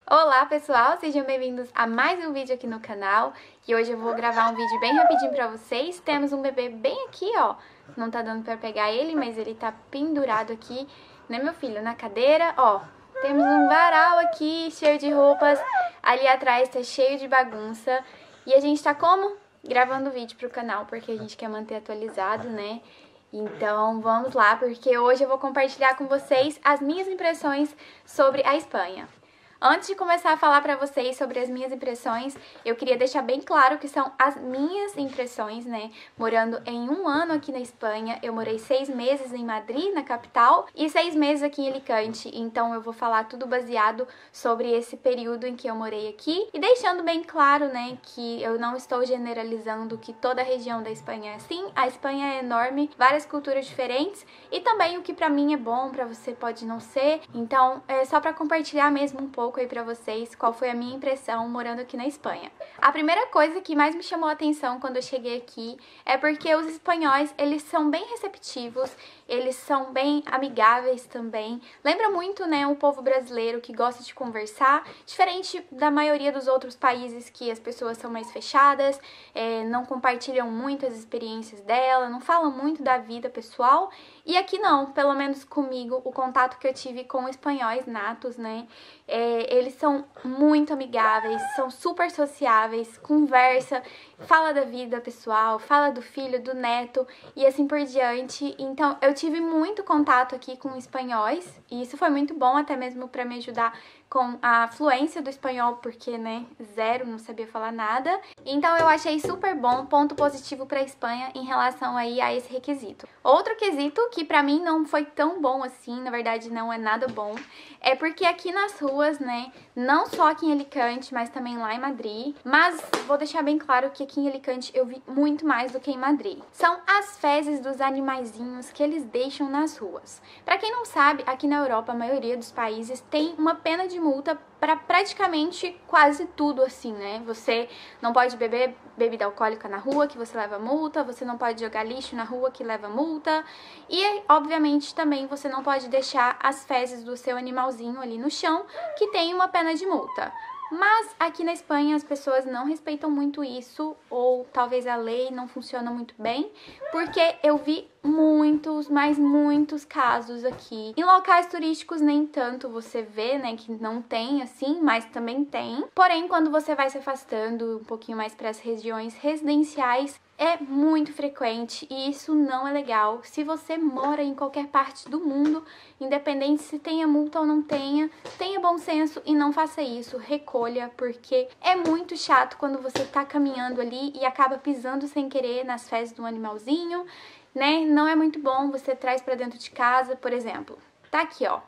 Olá pessoal, sejam bem-vindos a mais um vídeo aqui no canal. E hoje eu vou gravar um vídeo bem rapidinho pra vocês. Temos um bebê bem aqui, ó. Não tá dando pra pegar ele, mas ele tá pendurado aqui, né, meu filho? Na cadeira, ó. Temos um varal aqui, cheio de roupas. Ali atrás tá cheio de bagunça. E a gente tá como? Gravando vídeo pro canal, porque a gente quer manter atualizado, né? Então vamos lá, porque hoje eu vou compartilhar com vocês as minhas impressões sobre a Espanha. Antes de começar a falar pra vocês sobre as minhas impressões, eu queria deixar bem claro que são as minhas impressões, né? Morando em um ano aqui na Espanha, eu morei 6 meses em Madrid, na capital, e 6 meses aqui em Alicante. Então eu vou falar tudo baseado sobre esse período em que eu morei aqui. E deixando bem claro, né, que eu não estou generalizando que toda a região da Espanha é assim. A Espanha é enorme, várias culturas diferentes, e também o que pra mim é bom, pra você pode não ser. Então é só pra compartilhar mesmo um pouco aí pra vocês qual foi a minha impressão morando aqui na Espanha. A primeira coisa que mais me chamou a atenção quando eu cheguei aqui é porque os espanhóis, eles são bem receptivos, eles são bem amigáveis também. Lembra muito, né, o povo brasileiro que gosta de conversar, diferente da maioria dos outros países que as pessoas são mais fechadas, não compartilham muito as experiências dela, não falam muito da vida pessoal. E aqui não, pelo menos comigo, o contato que eu tive com espanhóis natos, né, eles são muito amigáveis, são super sociáveis, conversa, fala da vida pessoal, fala do filho, do neto e assim por diante. Então eu tive muito contato aqui com espanhóis e isso foi muito bom até mesmo para me ajudar com a fluência do espanhol, porque, né, zero, não sabia falar nada. Então eu achei super bom, ponto positivo para a Espanha em relação aí a esse requisito. Outro quesito que para mim não foi tão bom assim, na verdade não é nada bom, é porque aqui nas ruas, né, não só aqui em Alicante, mas também lá em Madrid, mas vou deixar bem claro que aqui em Alicante eu vi muito mais do que em Madrid. São as fezes dos animaizinhos que eles deixam nas ruas. Para quem não sabe, aqui na Europa, a maioria dos países tem uma pena de multa para praticamente quase tudo, assim, né? Você não pode beber bebida alcoólica na rua, que você leva multa, você não pode jogar lixo na rua, que leva multa, e, obviamente, também você não pode deixar as fezes do seu animalzinho ali no chão, que tem uma pena de multa. Mas aqui na Espanha as pessoas não respeitam muito isso, ou talvez a lei não funciona muito bem, porque eu vi muitos, mas muitos casos aqui. Em locais turísticos nem tanto você vê, né, que não tem assim, mas também tem. Porém, quando você vai se afastando um pouquinho mais para as regiões residenciais, é muito frequente e isso não é legal. Se você mora em qualquer parte do mundo, independente se tenha multa ou não tenha bom senso e não faça isso, recolha, porque é muito chato quando você tá caminhando ali e acaba pisando sem querer nas fezes do animalzinho, né? Não é muito bom, você traz pra dentro de casa, por exemplo. Tá aqui, ó,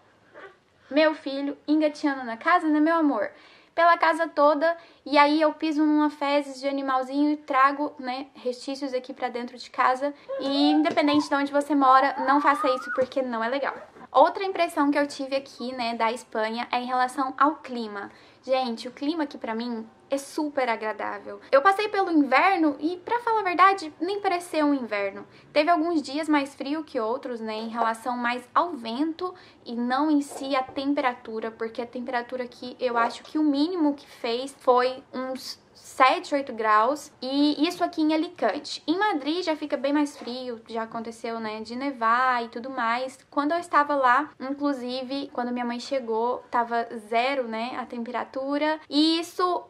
meu filho engatinhando na casa, né, meu amor? Pela casa toda, e aí eu piso numa fezes de animalzinho e trago, né, restícios aqui pra dentro de casa. E independente de onde você mora, não faça isso porque não é legal. Outra impressão que eu tive aqui, né, da Espanha é em relação ao clima. Gente, o clima aqui pra mim é super agradável. Eu passei pelo inverno e, pra falar a verdade, nem pareceu um inverno. Teve alguns dias mais frio que outros, né, em relação mais ao vento e não em si a temperatura, porque a temperatura aqui, eu acho que o mínimo que fez foi uns 7, 8 graus, e isso aqui em Alicante. Em Madrid já fica bem mais frio, já aconteceu, né, de nevar e tudo mais. Quando eu estava lá, inclusive, quando minha mãe chegou, tava 0, né, a temperatura, e isso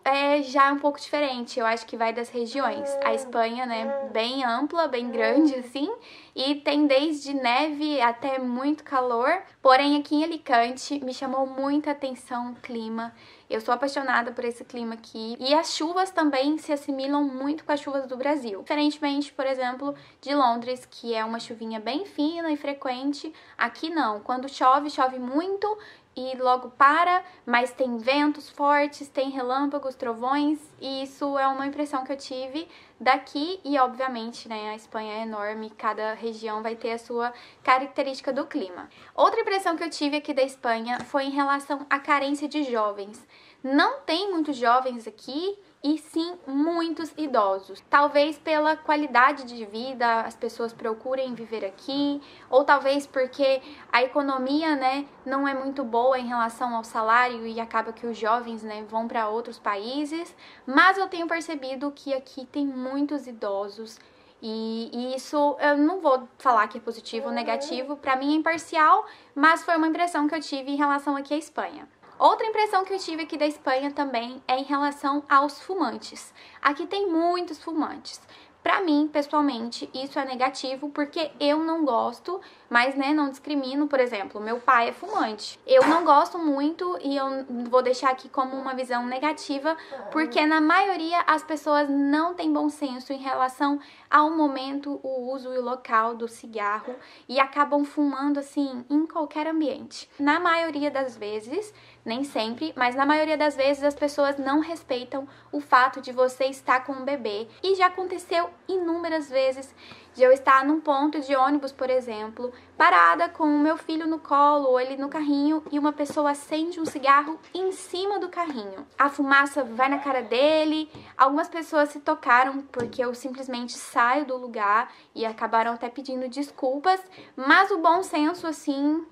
já é um pouco diferente, eu acho que vai das regiões. A Espanha, né, bem ampla, bem grande, assim, e tem desde neve até muito calor, porém aqui em Alicante me chamou muita atenção o clima. Eu sou apaixonada por esse clima aqui. E as chuvas também se assimilam muito com as chuvas do Brasil. Diferentemente, por exemplo, de Londres, que é uma chuvinha bem fina e frequente. Aqui não. Quando chove, chove muito e logo para, mas tem ventos fortes, tem relâmpagos, trovões, e isso é uma impressão que eu tive daqui. E obviamente, né, a Espanha é enorme, cada região vai ter a sua característica do clima. Outra impressão que eu tive aqui da Espanha foi em relação à carência de jovens. Não tem muitos jovens aqui e sim muitos idosos. Talvez pela qualidade de vida, as pessoas procurem viver aqui, ou talvez porque a economia, né, não é muito boa em relação ao salário e acaba que os jovens, né, vão para outros países. Mas eu tenho percebido que aqui tem muitos idosos. E isso eu não vou falar que é positivo ou negativo, para mim é imparcial, mas foi uma impressão que eu tive em relação aqui à Espanha. Outra impressão que eu tive aqui da Espanha também é em relação aos fumantes. Aqui tem muitos fumantes. Pra mim, pessoalmente, isso é negativo porque eu não gosto, mas, né, não discrimino. Por exemplo, meu pai é fumante. Eu não gosto muito e eu vou deixar aqui como uma visão negativa porque, na maioria, as pessoas não têm bom senso em relação ao momento, o uso e o local do cigarro e acabam fumando, assim, em qualquer ambiente. Na maioria das vezes, nem sempre, mas na maioria das vezes as pessoas não respeitam o fato de você estar com um bebê. E já aconteceu inúmeras vezes de eu estar num ponto de ônibus, por exemplo, parada com o meu filho no colo ou ele no carrinho e uma pessoa acende um cigarro em cima do carrinho. A fumaça vai na cara dele, algumas pessoas se tocaram porque eu simplesmente saio do lugar e acabaram até pedindo desculpas, mas o bom senso, assim,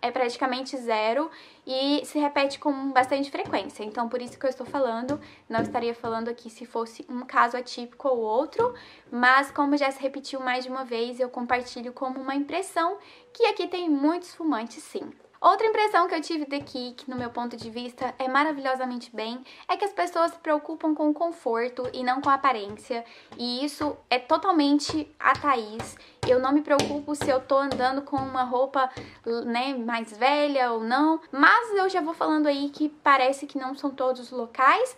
é praticamente zero e se repete com bastante frequência. Então, por isso que eu estou falando, não estaria falando aqui se fosse um caso atípico ou outro, mas como já se repetiu mais de uma vez, eu compartilho como uma impressão que aqui tem muitos fumantes, sim. Outra impressão que eu tive daqui, que no meu ponto de vista é maravilhosamente bem, é que as pessoas se preocupam com o conforto e não com a aparência. E isso é totalmente a Thaís. Eu não me preocupo se eu tô andando com uma roupa, né, mais velha ou não. Mas eu já vou falando aí que parece que não são todos os locais.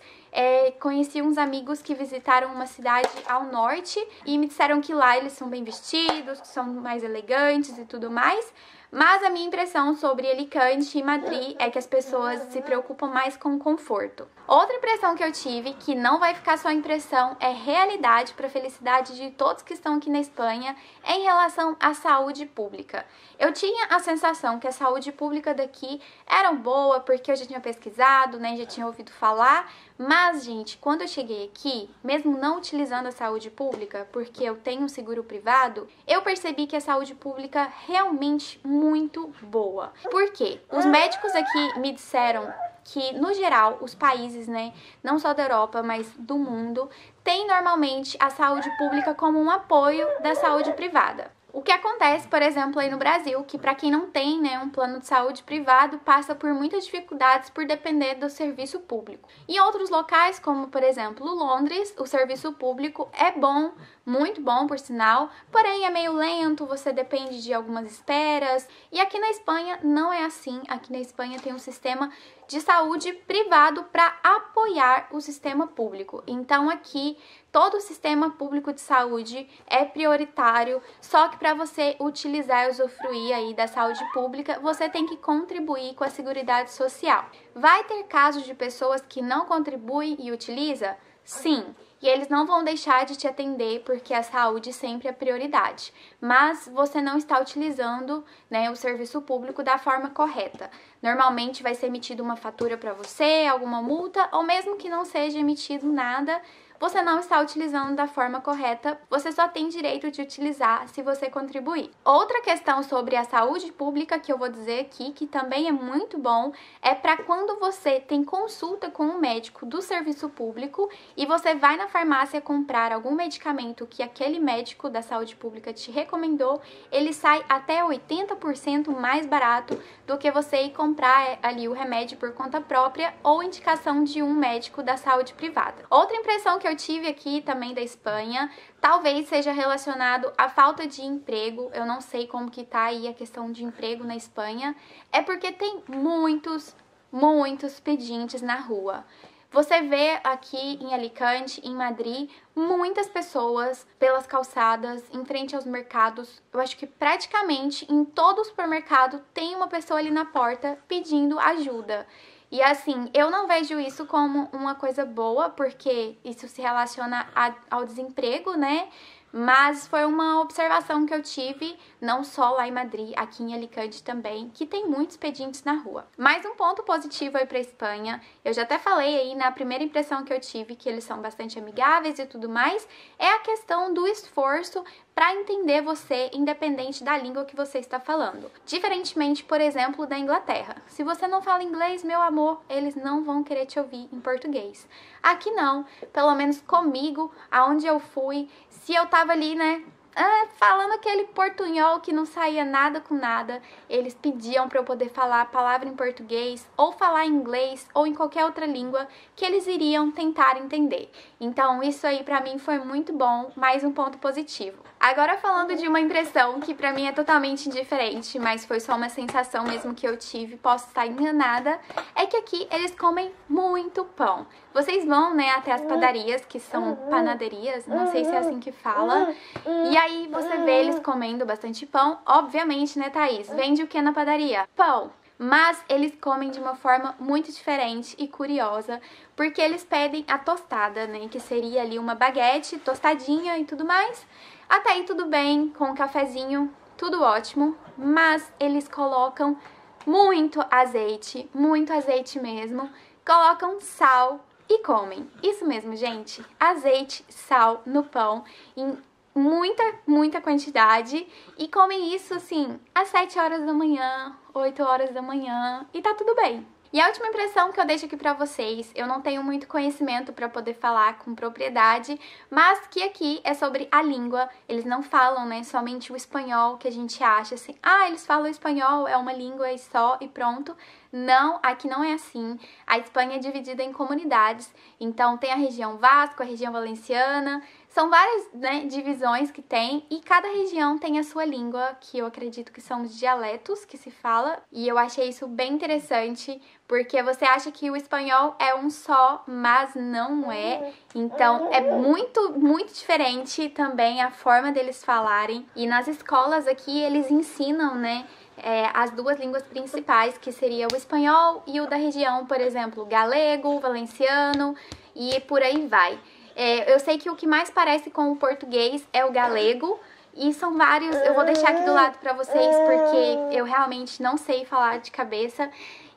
Conheci uns amigos que visitaram uma cidade ao norte e me disseram que lá eles são bem vestidos, que são mais elegantes e tudo mais. Mas a minha impressão sobre Alicante e Madrid é que as pessoas se preocupam mais com o conforto. Outra impressão que eu tive, que não vai ficar só impressão, é realidade para a felicidade de todos que estão aqui na Espanha em relação à saúde pública. Eu tinha a sensação que a saúde pública daqui era boa, porque eu já tinha pesquisado, né, já tinha ouvido falar, mas, gente, quando eu cheguei aqui, mesmo não utilizando a saúde pública, porque eu tenho um seguro privado, eu percebi que a saúde pública realmente muito boa. Por quê? Os médicos aqui me disseram que, no geral, os países, né, não só da Europa, mas do mundo, têm normalmente a saúde pública como um apoio da saúde privada. O que acontece, por exemplo, aí no Brasil, que para quem não tem, né, um plano de saúde privado, passa por muitas dificuldades por depender do serviço público. Em outros locais, como por exemplo Londres, o serviço público é bom, muito bom por sinal, porém é meio lento, você depende de algumas esperas. E aqui na Espanha não é assim. Aqui na Espanha tem um sistema de saúde privado para apoiar o sistema público. Então aqui todo o sistema público de saúde é prioritário, só que para você utilizar e usufruir aí da saúde pública, você tem que contribuir com a Seguridade Social. Vai ter casos de pessoas que não contribuem e utilizam? Sim. E eles não vão deixar de te atender porque a saúde sempre é prioridade. Mas você não está utilizando, né, o serviço público da forma correta. Normalmente vai ser emitida uma fatura para você, alguma multa, ou mesmo que não seja emitido nada, você não está utilizando da forma correta, você só tem direito de utilizar se você contribuir. Outra questão sobre a saúde pública que eu vou dizer aqui, que também é muito bom, é para quando você tem consulta com um médico do serviço público e você vai na farmácia comprar algum medicamento que aquele médico da saúde pública te recomendou, ele sai até 80% mais barato do que você ir comprar ali o remédio por conta própria ou indicação de um médico da saúde privada. Outra impressão que eu tive aqui também da Espanha, talvez seja relacionado à falta de emprego. Eu não sei como que tá aí a questão de emprego na Espanha. É porque tem muitos pedintes na rua. Você vê aqui em Alicante, em Madrid, muitas pessoas pelas calçadas, em frente aos mercados. Eu acho que praticamente em todo supermercado tem uma pessoa ali na porta pedindo ajuda. E assim, eu não vejo isso como uma coisa boa, porque isso se relaciona ao desemprego, né? mas foi uma observação que eu tive, não só lá em Madrid, aqui em Alicante também, que tem muitos pedintes na rua. Mais um ponto positivo aí pra Espanha, eu já até falei aí na primeira impressão que eu tive, que eles são bastante amigáveis e tudo mais, é a questão do esforço para entender você, independente da língua que você está falando. Diferentemente, por exemplo, da Inglaterra. Se você não fala inglês, meu amor, eles não vão querer te ouvir em português. Aqui não, pelo menos comigo, aonde eu fui, se eu tava ali, né, falando aquele portunhol que não saía nada com nada, eles pediam para eu poder falar a palavra em português, ou falar em inglês, ou em qualquer outra língua que eles iriam tentar entender. Então isso aí pra mim foi muito bom, mais um ponto positivo. Agora falando de uma impressão que pra mim é totalmente diferente, mas foi só uma sensação mesmo que eu tive, posso estar enganada, é que aqui eles comem muito pão. Vocês vão, né, até as padarias, que são panaderias, não sei se é assim que fala, e aí você vê eles comendo bastante pão, obviamente, né, Thaís? Vende o que na padaria? Pão. Mas eles comem de uma forma muito diferente e curiosa, porque eles pedem a tostada, né, que seria ali uma baguete tostadinha e tudo mais. Até aí tudo bem, com um cafezinho, tudo ótimo, mas eles colocam muito azeite mesmo, colocam sal e comem. Isso mesmo, gente, azeite, sal no pão, em muita quantidade, e comem isso assim às 7 horas da manhã, 8 horas da manhã, e tá tudo bem. E a última impressão que eu deixo aqui pra vocês, eu não tenho muito conhecimento pra poder falar com propriedade, mas que aqui é sobre a língua. Eles não falam, né, somente o espanhol, que a gente acha assim, eles falam espanhol, é uma língua e só e pronto. Não, aqui não é assim. A Espanha é dividida em comunidades, então tem a região Vasco, a região Valenciana, são várias, né, divisões que tem, e cada região tem a sua língua, que eu acredito que são os dialetos que se fala, e eu achei isso bem interessante, porque você acha que o espanhol é um só, mas não é. Então é muito diferente também a forma deles falarem, e nas escolas aqui eles ensinam, né, as duas línguas principais, que seria o espanhol e o da região, por exemplo, galego, valenciano e por aí vai. Eu sei que o que mais parece com o português é o galego, e são vários, eu vou deixar aqui do lado pra vocês, porque eu realmente não sei falar de cabeça.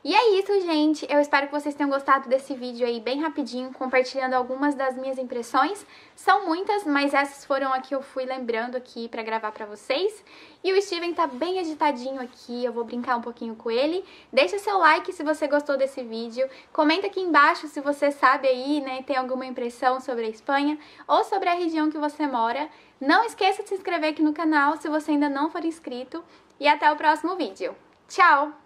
E é isso, gente. Eu espero que vocês tenham gostado desse vídeo aí bem rapidinho, compartilhando algumas das minhas impressões. São muitas, mas essas foram a que eu fui lembrando aqui pra gravar pra vocês. E o Steven tá bem agitadinho aqui, eu vou brincar um pouquinho com ele. Deixa seu like se você gostou desse vídeo. Comenta aqui embaixo se você sabe aí, né, tem alguma impressão sobre a Espanha ou sobre a região que você mora. Não esqueça de se inscrever aqui no canal se você ainda não for inscrito. E até o próximo vídeo. Tchau!